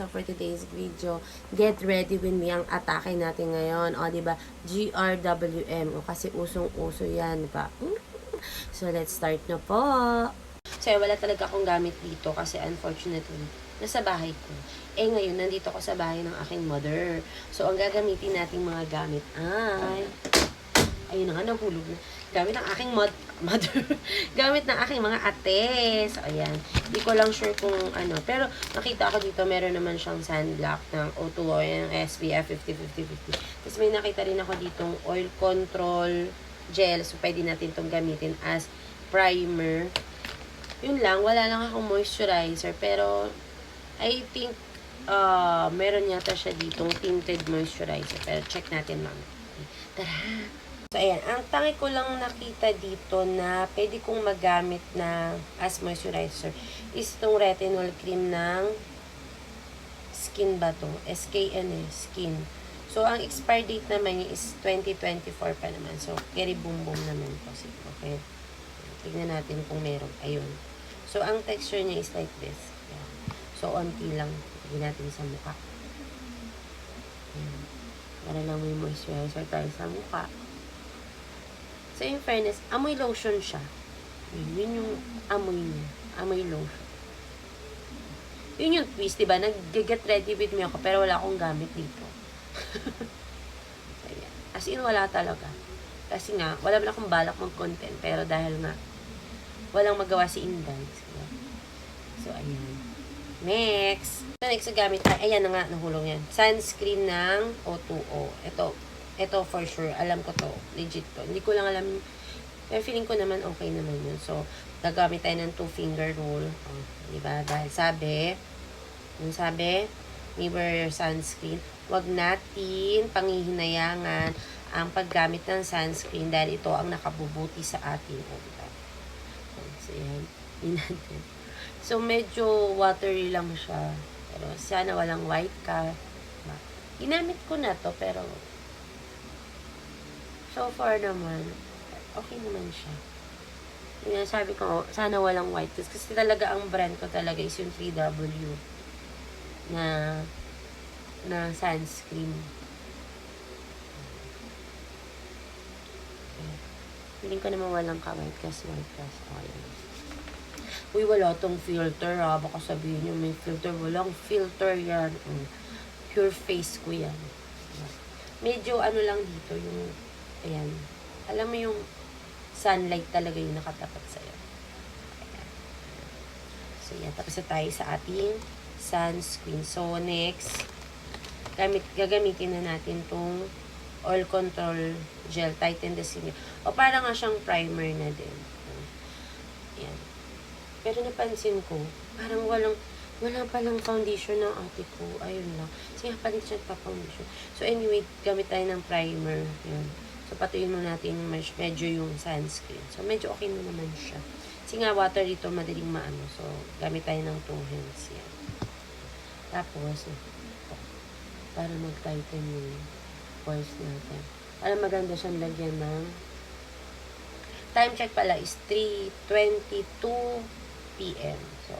So, for today's video, get ready with me ang atake natin ngayon. O, diba? GRWM. O, kasi usong-uso yan, diba? So, let's start na po. So, wala talaga akong gamit dito kasi unfortunately, nasa bahay ko. Ngayon, nandito ako sa bahay ng aking mother. So, ang gagamitin nating mga gamit ay... Ayun na nga, nahulog na. Gamit ng aking mother. Gamit ng aking mga ate. So, ayan. Hindi ko lang sure kung ano. Pero, nakita ko dito, meron naman siyang sunblock ng O2 o yung SPF 50-50-50. Tapos, may nakita rin ako ditong oil control gel. So, pwede natin itong gamitin as primer. Yun lang. Wala lang akong moisturizer. Pero, I think, meron yata siya ditong tinted moisturizer. Pero, check natin lang. Tara! So, ayan. Ang tangi ko lang nakita dito na pwede kong magamit na as moisturizer is itong retinol cream ng Skin ba to? SKN Skin. So, ang expire date naman niya is 2024 pa naman. So, very boom boom naman po. Okay. Tignan natin kung meron. Ayun. So, ang texture niya is like this. Ayan. So, onti lang. Tignan natin sa mukha. Ayan. Para lang may moisturizer tayo sa mukha. So, in fairness, amoy lotion siya. Yun yung amoy niya. Amoy lotion. Yun yung twist, diba? Nag-get ready with me ako, pero wala akong gamit dito. As in, wala talaga. Kasi nga, wala man akong balak mag-content, pero dahil nga, walang magawa si Inday. So, ayan. Next. So, next na gamit ay, ayan na nga, nahulog yan. Sunscreen ng O2O. Ito for sure, alam ko to, legit to. Hindi ko lang alam, pero feeling ko naman okay naman yun. So, gagamit tayo ng 2-finger rule. Diba? Dahil sabi, wear sunscreen. Huwag natin panghihinayangan ang paggamit ng sunscreen dahil ito ang nakabubuti sa atin. Diba? So, yan. Natin. So, medyo watery lang siya. Pero, sana walang white ka. Diba? Ginamit ko na to, pero so far naman, okay naman siya. Yung sabi ko, sana walang white. Kasi talaga ang brand ko talaga is yung 3W na sunscreen. Feeling ko naman walang ka-white kasi white kasi. Uy, wala tong filter ha. Baka sabihin nyo may filter. Walang filter yan. Pure face ko yan. Medyo ano lang dito yung ayan. Alam mo yung sunlight talaga yung nakatapat sa'yo. Ayan. So, yan. Tapos na tayo sa ating sunscreen. So, next, gagamitin na natin tong oil control gel. Tighten the skin. O, parang nga siyang primer na din. Ayan. Pero napansin ko, parang wala palang foundation ng ate ko. Ayun lang. Kasi nga palit siya pa-foundation. So, anyway, gamit tayo ng primer. Ayan. So, patuyin mo natin medyo yung sunscreen. So, medyo okay na naman siya. Kasi nga, water dito madaling maano. So, gamit tayo ng 2 hands. Yan. Tapos, para mag-tighten yung pores natin. Para maganda siyang lagyan ng time check pala is 3:22 p.m. So,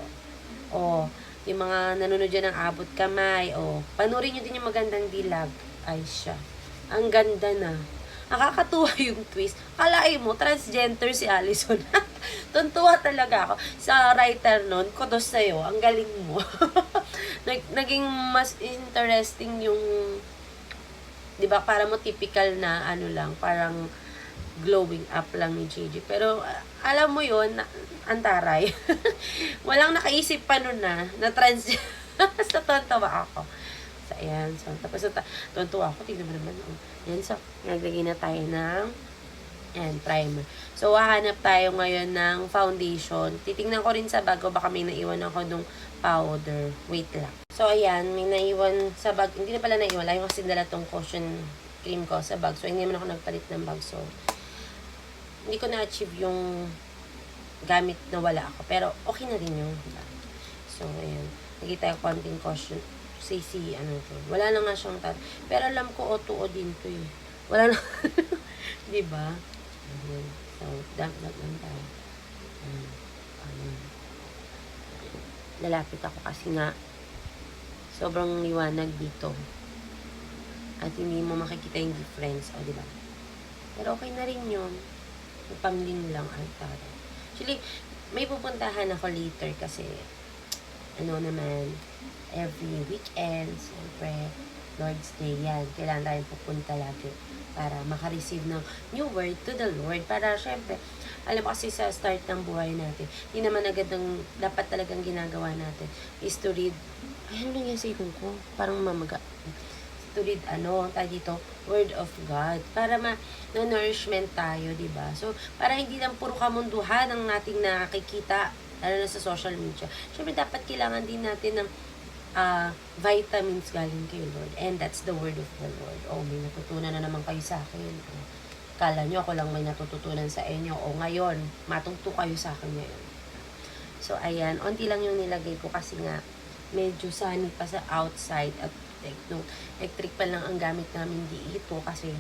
yung mga nanonood dyan ng abot kamay, panurin nyo din yung magandang dilag. Ay siya. Ang ganda na. Nakakatuwa yung twist. Kalain mo, transgender si Allison. Tuntua talaga ako. Sa writer nun, kudos sa'yo. Ang galing mo. Naging mas interesting yung, di ba, para mo typical na, ano lang, parang glowing up lang ni Gigi. Pero, alam mo yun, antaray. Walang nakaisip pa nun na transgender. So, tuntua ako. So, ayan. So, tapos, tuntua ako. Tignan mo naman. Yan. So, naglagay na tayo ng primer. So, hahanap tayo ngayon ng foundation. Titingnan ko rin sa bag ko. Baka may naiwan ako nung powder. Wait lang. So, ayan. May naiwan sa bag. Hindi na pala naiwan. Lagi kasi dala tong cushion cream ko sa bag. So, hindi naman ako nagpalit ng bag. So, hindi ko na-achieve yung gamit na wala ako. Pero, okay na rin yung bag. So, ayan. Lagi tayo konting cushion. Wala na nga siyang pero alam ko O2O din to eh. Wala na. Diba? So, lang tayo. Lalapit ako kasi nga sobrang liwanag dito. At hindi mo makikita yung difference, o diba? Pero okay na rin yun. Pangling lang, altara. Actually, may pupuntahan ako later kasi, ano naman, every weekend, siyempre, Lord's Day yan. Kailangan tayong pupunta lagi para makareceive ng new word to the Lord. Para, syempre, alam mo kasi sa start ng buhay natin, hindi naman agad ang dapat talagang ginagawa natin is to read, ay, ano yung sa ikon ko? Parang mamaga. To read, tayo dito, Word of God. Para ma-nourishment tayo, di ba? So, para hindi lang puro kamunduhan ang ating nakikita, lalo na sa social media. Siyempre, dapat kailangan din natin ng vitamins galing kay Lord. And that's the word of the Lord. Oh, may natutunan na naman kayo sa akin. Kala nyo ako lang may natututunan sa inyo. O ngayon, matungto kayo sa akin ngayon. So, ayan. Onti lang yung nilagay ko kasi nga, medyo sunny pa sa outside at electric pa lang ang gamit namin dito kasi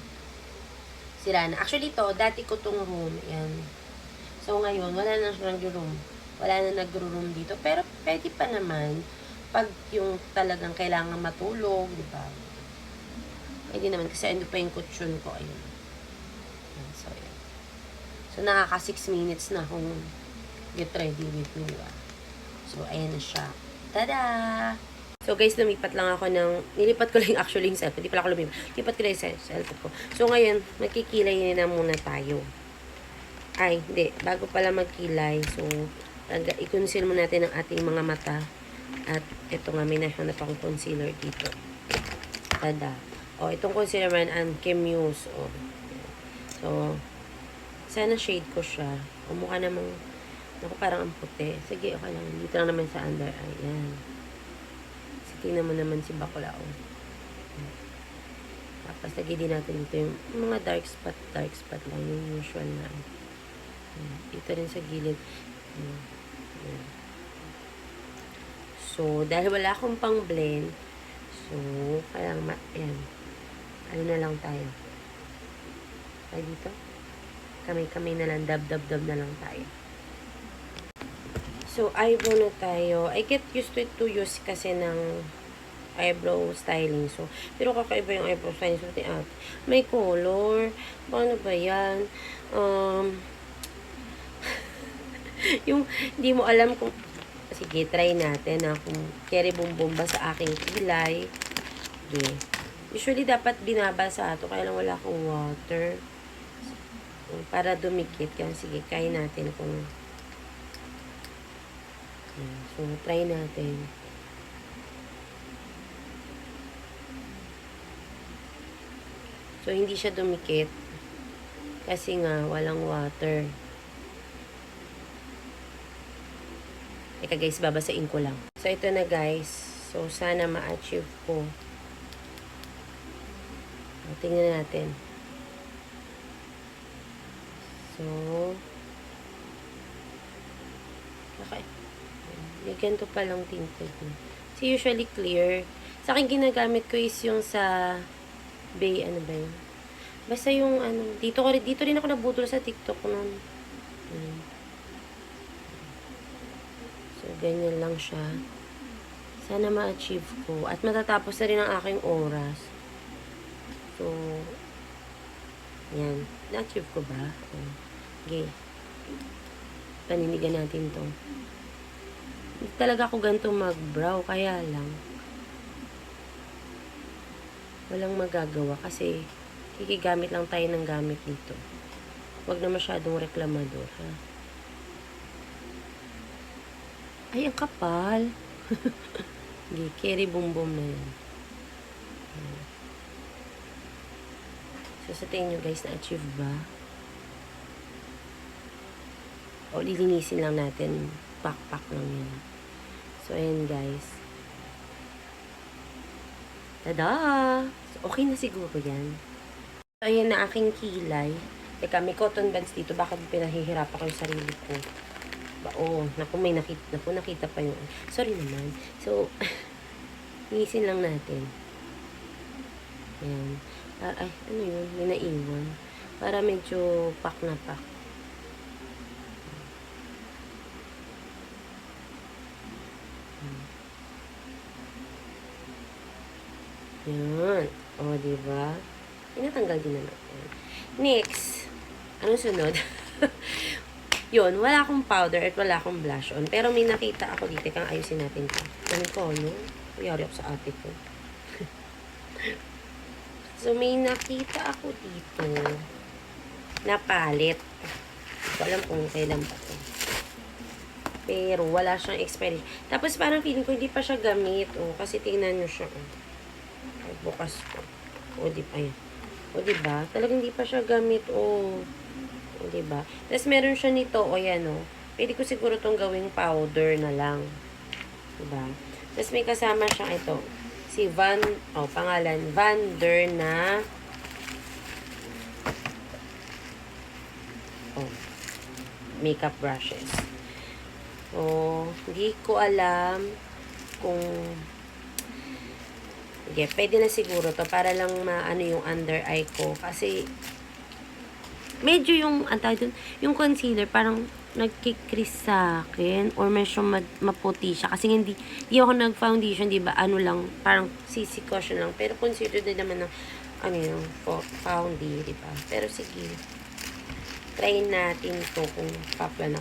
sira na. Actually, to dati ko tong room. Ayan. So, ngayon, wala na siyang room. Wala na nagro-room dito. Pero, pwede pa naman pag yung talagang kailangan matulog, di ba? Pwede naman kasi ano pa yung kutsyon ko. Ayun. So, ayan. So, nakaka 6 minutes na akong get ready with me. So, ayan na siya. Tada! So, guys, lumipat lang ako nilipat ko lang actually yung cellphone. Hindi pala ako lumipat. Lipat ko lang yung cellphone ko. So, ngayon, magkikilay na muna tayo. Ay, hindi. Bago pala magkilay. So, i-conceal muna natin ang ating mga mata. At ito nga, may nahanap akong concealer dito. Tada. O, itong concealer man, ang Kemuse. O. So, sana shade ko siya. O, mukha namang, parang ang puti. Sige, okay lang. Dito lang naman sa under eye. Yan. Tingnan mo naman si Bakulao. Tapos, lagay din natin dito yung mga dark spot lang. Yung usual na. Dito rin sa gilid. So, dahil wala akong pang blend, so, kaya yan. Ano na lang tayo? Ay, dito? Kamay-kamay na lang. Dab na lang tayo. So, eyebrow na tayo. I get used to use kasi ng eyebrow styling. So, pero kakaiba yung eyebrow styling. So, may color. Paano ba yan? Yung, hindi mo alam kung, sige, try natin na kung carry bumbum ba sa aking kilay. Okay. Usually, dapat binabasa ito. Kaya lang wala akong water. Para dumikit. Kaya, sige, kaya natin kung so, try natin. So, hindi siya dumikit. Kasi nga, walang water. Teka guys, babasain ko lang. So, ito na guys. So, sana ma-achieve ko. Tingnan natin. So, okay. Ganito pa lang tinted. So, usually clear. Sa akin, ginagamit ko is yung sa ano ba yun? Basta yung, dito rin ako nabutol sa TikTok nun. So, ganyan lang siya. Sana ma-achieve ko. At matatapos na rin ang aking oras. So, yan. Na-achieve ko ba? Okay. Paninigan natin to. Hindi talaga ako ganito mag-brow, kaya lang walang magagawa kasi kikigamit lang tayo ng gamit dito. Huwag na masyadong reklamador, ha? Ay, ang kapal. Okay, carry bumbum na yan. So, sa tingin nyo guys, na-achieve ba? O, lilinisin lang natin. Pak lang yan. So, ayan guys. Tada! So, okay na siguro yan. So, ayan na aking kilay. Teka, may cotton buds dito. Bakit pinahihirapan ko yung sarili ko? Oo, naku, nakita pa yung... Sorry naman. So, linisin lang natin. Ayan. Ay, ano yun? May naiwan. Para medyo pak na pak. Yan. O, diba? Tinatanggal din naman. Yan. Next. Anong sunod? Yun, wala akong powder at wala akong blush on. Pero may nakita ako dito. Kang ayusin natin ito. Ano ko, no? Kuyari ako sa ate ko. So, may nakita ako dito na palette. Hindi ko alam kung kailan pa ito. Pero, wala siyang expiration. Tapos, parang feeling ko hindi pa siya gamit. O, kasi tingnan nyo siya. Bukas ko. O, di pa yan. O, diba? Talagang hindi pa siya gamit. O, diba? Tapos, meron siya nito. O, yan, o. Pwede ko siguro itong gawing powder na lang. Diba? Tapos, may kasama siyang ito. Si pangalan, Van Der na makeup brushes. So, hindi ko alam kung pwede na siguro to para lang maano yung under eye ko. Kasi, medyo yung, yung concealer, parang nagkikris sa akin or medyo maputi siya. Kasi hindi ako nag-foundation, di ba? Ano lang, parang CC cushion lang. Pero consider din naman ng, yung foundy, di ba? Pero sige, try natin to kung papla na.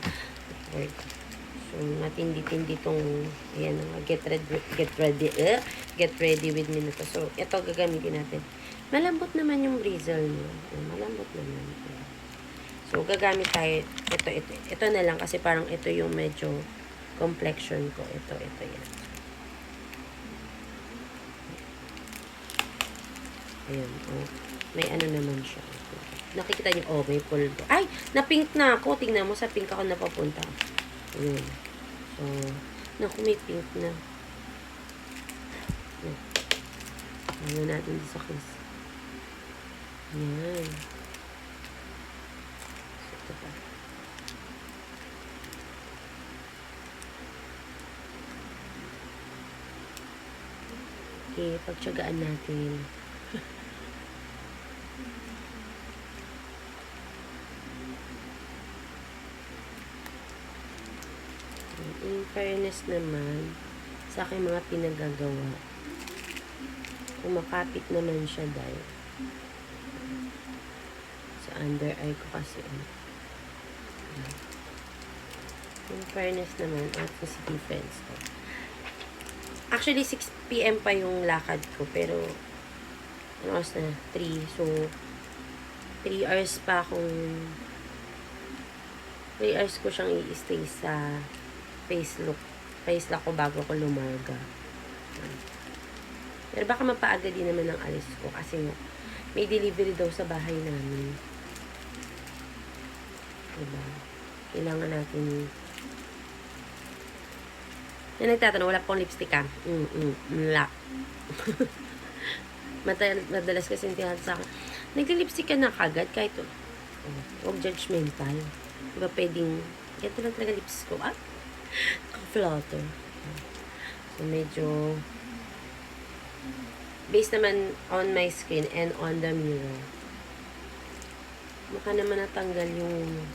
So, matindi-tindi tong, ayan, get ready with me na to. So, ito gagamitin natin. Malambot naman yung bristle niya. Malambot naman. So, gagamit tayo, ito na lang kasi parang ito yung medyo complexion ko. Ito yan. Ayan, may ano naman siya. Nakikita niyo, may pulbo. Ay, na-pink na ako. Tingnan mo, sa pink ako napapunta. Ayan. So, naku, may pink na. Ano natin sa kiss. Ayan. Ito pa. Okay, pagtsagaan natin. In fairness naman, sa aking mga pinagagawa, kumakapit naman siya dahil sa under eye ko kasi. In fairness naman, at si defense ko. Actually, 6 PM pa yung lakad ko, pero ano oras na? 3. So, 3 hours pa akong 3 hours ko siyang i-stay sa face look ko bago ko lumaga. Pero baka mapaaga din naman ang alis ko kasi may delivery daw sa bahay namin. Diba? Kailangan natin na nagtatanong, wala pong lipstick ka? Wala. Madalas kasi yung tinatanong sa akin, nagli-lipstick ka na kagad kahit huwag judgmental. Diba pwedeng, ganito lang talaga lips ko. Ka-flutter. So, medyo based naman on my skin and on the mirror. Mukha naman natanggal yung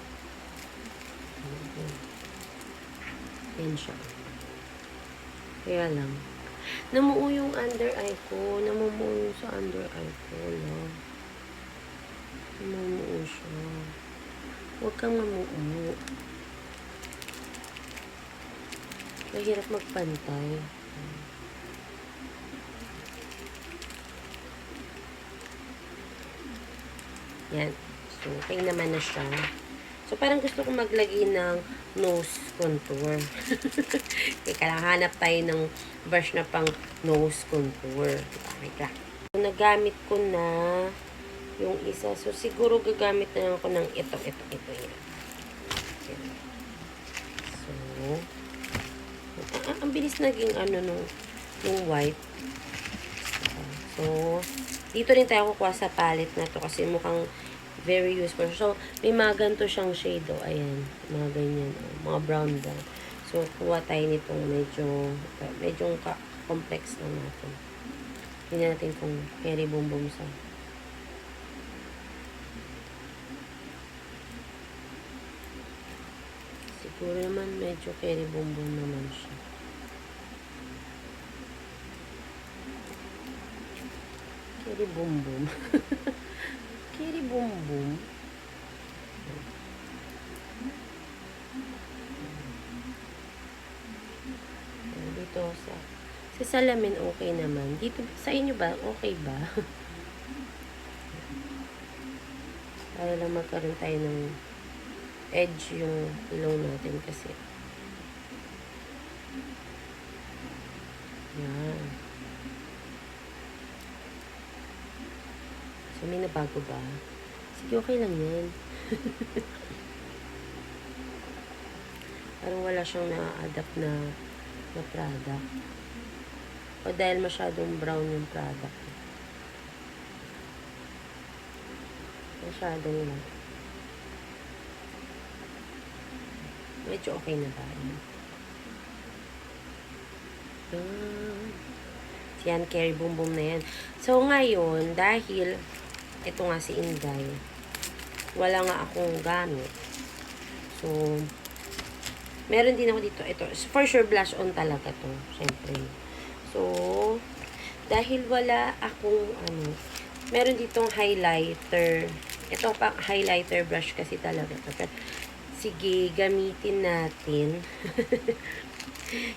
yan siya. Kaya lang. Namuo yung under eye ko. Namumuo yung sa under eye ko. Namumuo siya. Huwag kang mamuo. Mahirap magpantay. Yan. So, okay naman na siya. So, parang gusto ko maglagay ng nose contour. Teka lang, hanap tayo ng brush na pang nose contour. Teka. So, nagamit ko na yung isa. So, siguro gagamit na ako ng ito. Yan. So, ang bilis naging nung white. So, dito rin tayo kukuha sa palette na to kasi mukhang very useful. So, may mga ganito siyang shade, ayan. Mga ganyan, mga brown daw. So, kuha tayo nitong medyo complex lang natin. Tingnan natin kung carry boom sa. Siguro naman medyo carry boom naman siya. Kiri boom boom. Kiri boom boom. Dito sa salamin okay naman. Dito sa inyo ba okay ba? Para lang magkaroon tayo ng edge yung ilong natin kasi. Yan. So, may nabago ba? Sige, okay lang yan. Parang wala siyang na-adapt na product. O dahil masyadong brown yung product. Masyadong lang. Medyo okay na ba? Yan, Kiri Boom Boom na yan. So, ngayon, dahil ito nga si Inday, wala nga akong gamit. So, meron din ako dito. Ito, for sure, blush on talaga to. Siyempre. So, dahil wala akong, meron ditong highlighter. Ito pa, highlighter brush kasi talaga to. Pero, sige, gamitin natin.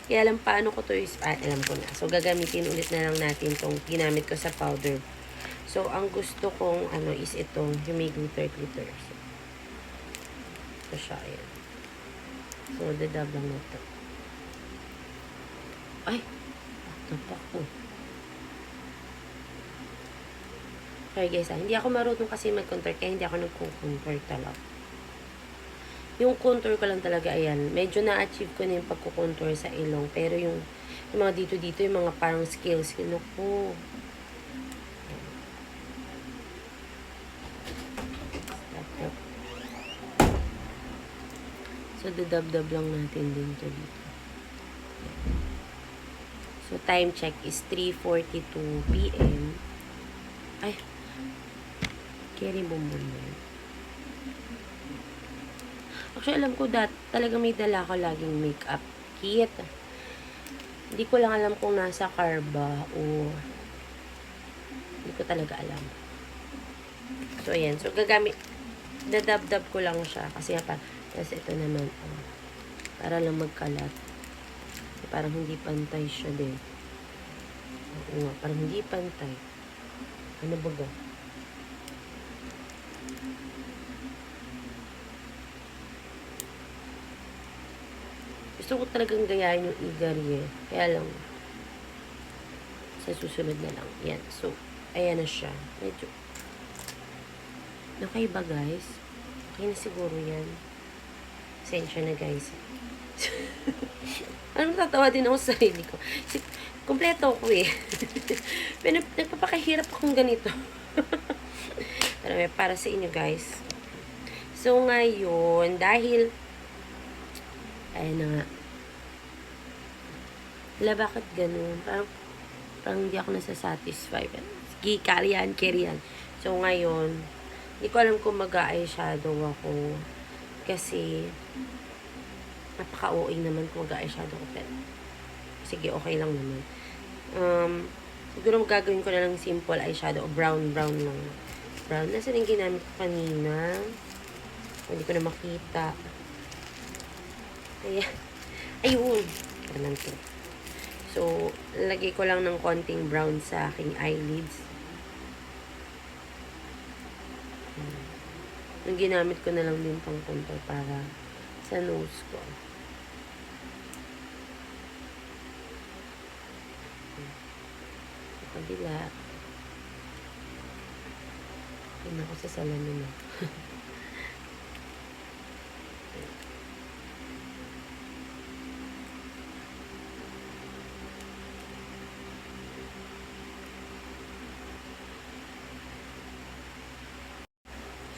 Kaya alam paano ko to is, alam ko na. So, gagamitin ulit na lang natin tong ginamit ko sa powder. So, ang gusto kong, is itong yung may glitter. So, ito siya, ayan. So, dadab lang na ito. Ay! Tapak ko. Sorry guys, hindi ako marunong kasi mag-contour, kaya hindi ako nag-contour talaga. Yung contour ko lang talaga, ayan. Medyo na-achieve ko na yung pagkukontour sa ilong. Pero yung mga dito, yung mga parang scales, ko. So, dadab-dab lang natin din to dito. So, time check is 3:42 PM. Ay! Kiri Boom Boom yan. Actually, alam ko talaga may dala ko laging makeup kit. Hindi ko lang alam kung nasa car ba o hindi ko talaga alam. So, ayan. So, dadab-dab ko lang siya kasi pa, kasi ito naman, para lang magkalat. So, parang hindi pantay siya din. Oo nga, parang hindi pantay. Ano ba ga? Gusto ko talagang gayahin yung Igari eh. Kaya lang, sa susunod na lang. Yan. So, ayan na siya. Medyo, okay ba guys? Okay na siguro yan. Sensya na guys. Ano, natatawa din ako sa sarili ko. Kompleto ako eh. Pero nagpapakahirap akong ganito. Pero para sa inyo guys. So, ngayon, dahil ayan na nga. Wala, bakit ganun? Parang hindi ako nasasatisfy. Sige, carry yan. So, ngayon, hindi ko alam kung mag-eyeshadow ako. Kasi, napaka-OA naman kung mag-eyeshadow ko. Pero, sige, okay lang naman. Siguro gagawin ko na lang simple eyeshadow. Brown lang. Brown. Nasaan yung ginamit ko kanina? Hindi ko na makita. Ayan. Ayun. Parang to. So, lagay ko lang ng konting brown sa aking eyelids. Yung ginamit ko na lang din pang contour para sa nose ko. Sa kabila. Yun ako sa salamin.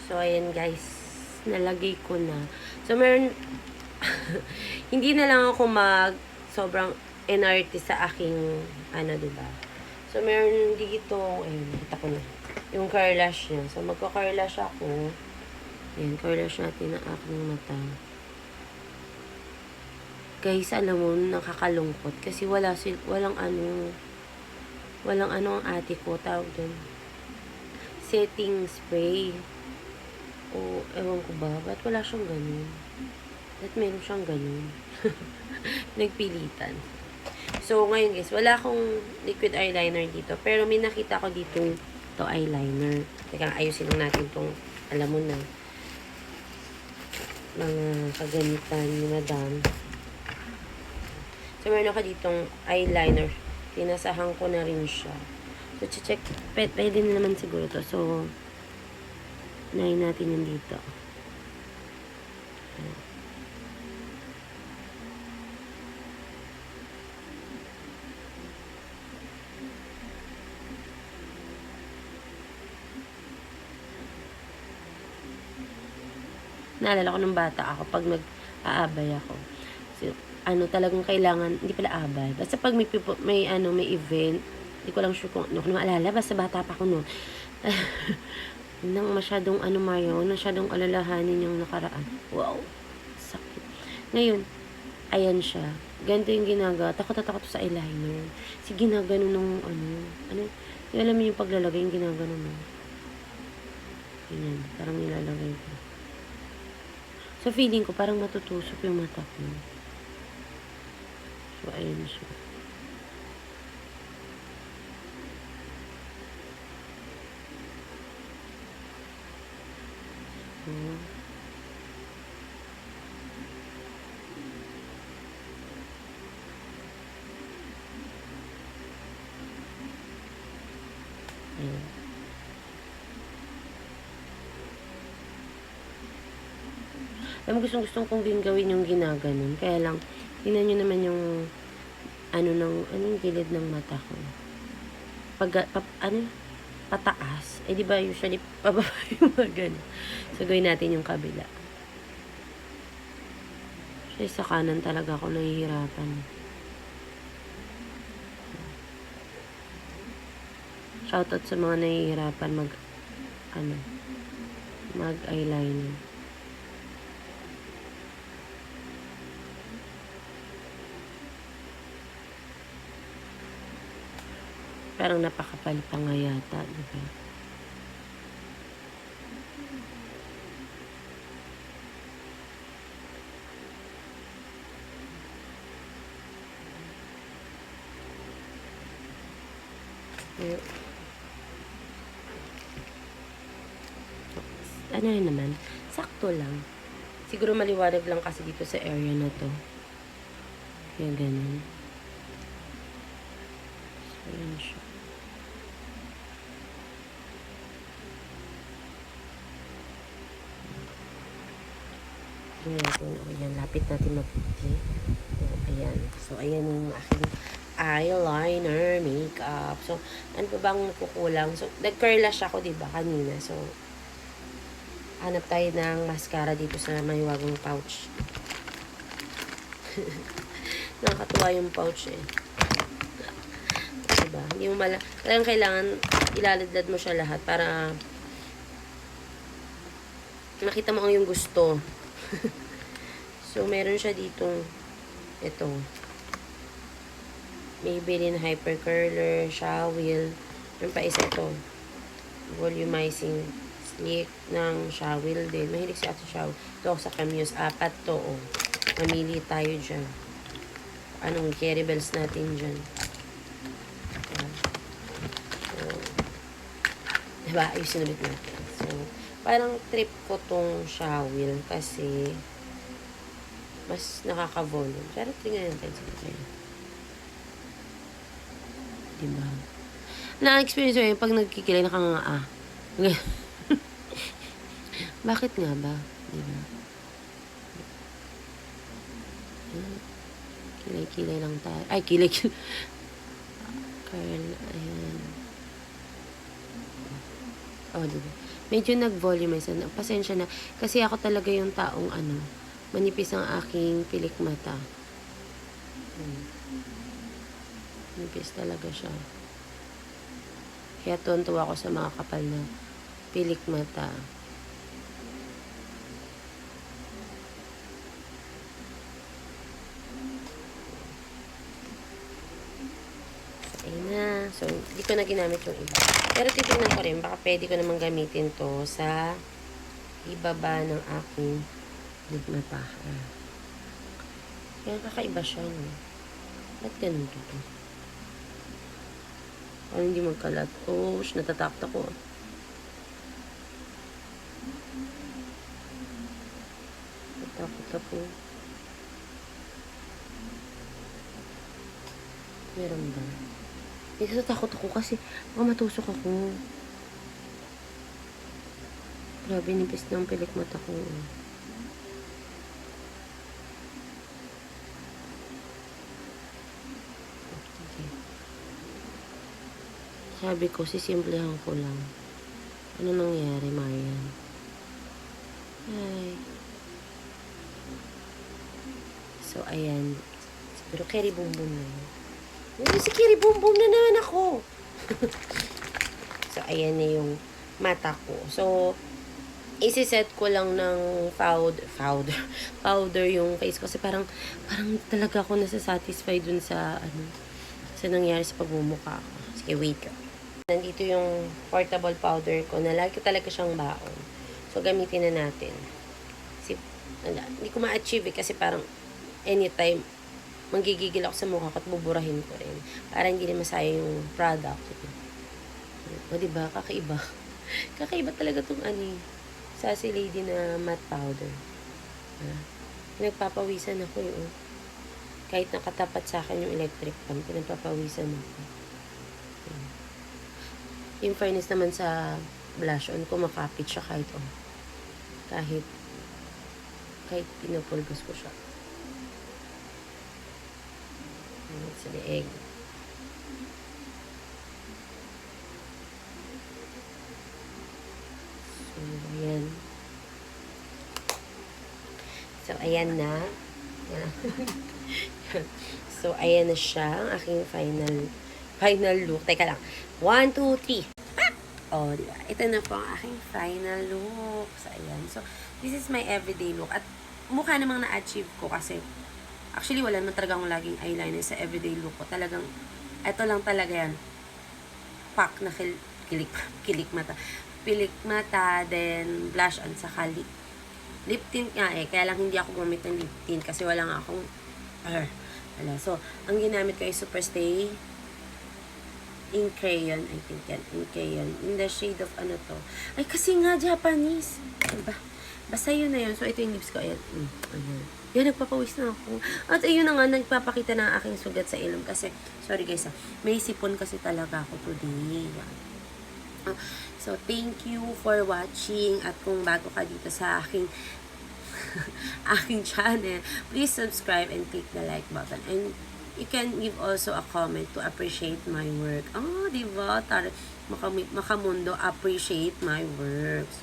So, ayan guys. Nalagay ko na. So, meron, hindi na lang ako sobrang NRT sa aking, diba? So, meron dito, ayun, nakita ko na. Yung curlash niya. So, magka-curlash ako. Ayan, curlash natin ang aking mata. Guys, alam mo, nakakalungkot. Kasi walang ang ate ko, tawag dun. setting spray. O, ewan ko ba, ba't wala siyang ganun? Ba't meron siyang ganun? Nagpilitan. So, ngayon guys, wala akong liquid eyeliner dito. Pero may nakita ko dito to eyeliner. Teka, ayusin lang natin tong, alam mo na, mga kagamitan ni Madam. So, meron ako ditong eyeliner. Tinasahan ko na rin siya. So, check. Pwede na naman siguro to. So, unahin natin yung dito. Naalala ko nung bata ako, pag nag-aabay ako. So, talagang kailangan, hindi pala abay. Basta pag may event, hindi ko lang sure kung ano ko maalala, basta bata pa ako noon. Nang masyadong masyadong alalahanin yung nakaraan. Wow, sakit. Ngayon, ayan siya. Ganito yung ginagawa. Takot na takot sa eyeliner. Si ginagano nung alam mo yung paglalagay, yung ginagano mo. Ganyan, parang nilalagay ko. So, feeling ko parang matutusok yung mata ko. So, ayan siya. Ayan. Alam mo, gustong kong din gawin yung ginaganon. Kaya lang, tingnan nyo naman yung yung gilid ng mata ko. Pataas. Eh, di ba usually, pababa yung mga ganun. So, gawin natin yung kabila. So, sa kanan talaga ako nahihirapan. Shoutout sa mga nahihirapan mag-eyeliner. Parang napakapal pa nga yata, diba? Ano yun naman? Sakto lang. Siguro maliwanag lang kasi dito sa area na to. Kaya ganun. So, yun siya. Ayan, lapit natin maputi. Ayan. So, ayan yung aking eyeliner, makeup. So, ano pa bang kukulang? So, nag-curlash ako, diba, kanina. So, hanap tayo ng mascara dito sa mahiwagang pouch. Nakakatuwa yung pouch eh. Diba? Hindi mo talagang kailangan ilaladlad mo siya lahat para makita mo ang yung gusto. So, meron siya ditong ito. Maybelline Hyper Curler, Shawil. Meron pa isa ito. Volumizing Sleek ng Shawil din. Mahilig siya sa Shawil. Ito sa Camuse. 4 to. Oh. Mamili tayo dyan. Anong carry bells natin dyan. So, diba? Ayusin ulit natin. So, parang trip ko tong Shawil kasi mas nakaka-volume. Pero tingnan natin sa kanya. Diba? Na-experience mo yun, pag nagkikilay, nakanganga. Bakit nga ba? Diba? Kilay-kilay lang tayo. Ay, kilay-kilay. Curl, ayan. Oh, diba? Medyo nag-volumize. Pasensya na. Kasi ako talaga yung taong manipis ang aking pilik mata. Manipis talaga siya. Kaya tuwan-tuwa ako sa mga kapal na pilik mata. Ayun na. So, hindi ko na ginamit yung iba. Pero titignan ko rin, baka pwede ko namang gamitin to sa ibaba ng aking ligmata. Kaya kakaiba siya, no? Ba't ganun to? Ano hindi magkalat? Oh, natatakot ako. Natakot ako. Meron ba? Natatakot ako kasi baka matusok ako. Grabe, nipis ng pilik mata ko. Sabi ko, sisimplehan ko lang. Ano nangyari, Marian? Ay. So, ayan. Siguro, Keri Bumbum na yun. Si Keri Bumbum na naman ako. So, ayan na yung mata ko. So, isi-set ko lang ng powder yung face ko. Kasi parang talaga ako nasasatisfy dun sa, sa nangyari sa pagmumukha ko. Sige, wait lang. Nandito yung portable powder ko na lagi talaga siyang baon. So, gamitin na natin. Kasi, hindi ko ma-achieve kasi parang anytime, manggigigil ako sa mukha ko at buburahin ko rin. Para hindi na masayang yung product. O, diba? Kakaiba. Kakaiba talaga itong Sassy Lady na matte powder. Nagpapawisan ako yun. Kahit nakatapat sa akin yung electric fan, pinagpapawisan ako. In fairness naman sa blush on ko, makapit siya kahit pinapulbos ko siya. Sa leeg. So, ayan. So, ayan na. So, ayan na siya. Ang aking final look. Teka lang. 1, 2, 3. Oh, diba? Ito na po ang aking final look. So, ayan. So, this is my everyday look. At mukha namang na-achieve ko kasi actually, wala naman talaga akong laging eyeliner sa everyday look ko. Talagang, ito lang talaga yan. Pack na kilik mata. Pilik mata, then blush on, saka lip tint nga Kaya lang hindi ako gumamit ng lip tint kasi wala nga akong, So, ang ginamit ko ay Superstay in crayon. I think yan, in crayon. In the shade of Ay, kasi nga, Japanese. Diba? Basta yun na yun. So, ito yung lips ko. Ayan. Ayan. Yan, nagpapawis na ako. At ayun na nga, nagpapakita ng aking sugat sa ilong. Kasi, sorry guys, may sipon kasi talaga ako today. So, thank you for watching. At kung bago ka dito sa aking aking channel, please subscribe and click the like button. And you can give also a comment to appreciate my work. Oh, diba? Makamundo, appreciate my works.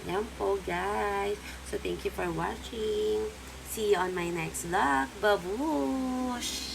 Yan po, guys. So, thank you for watching. See you on my next vlog. Babush!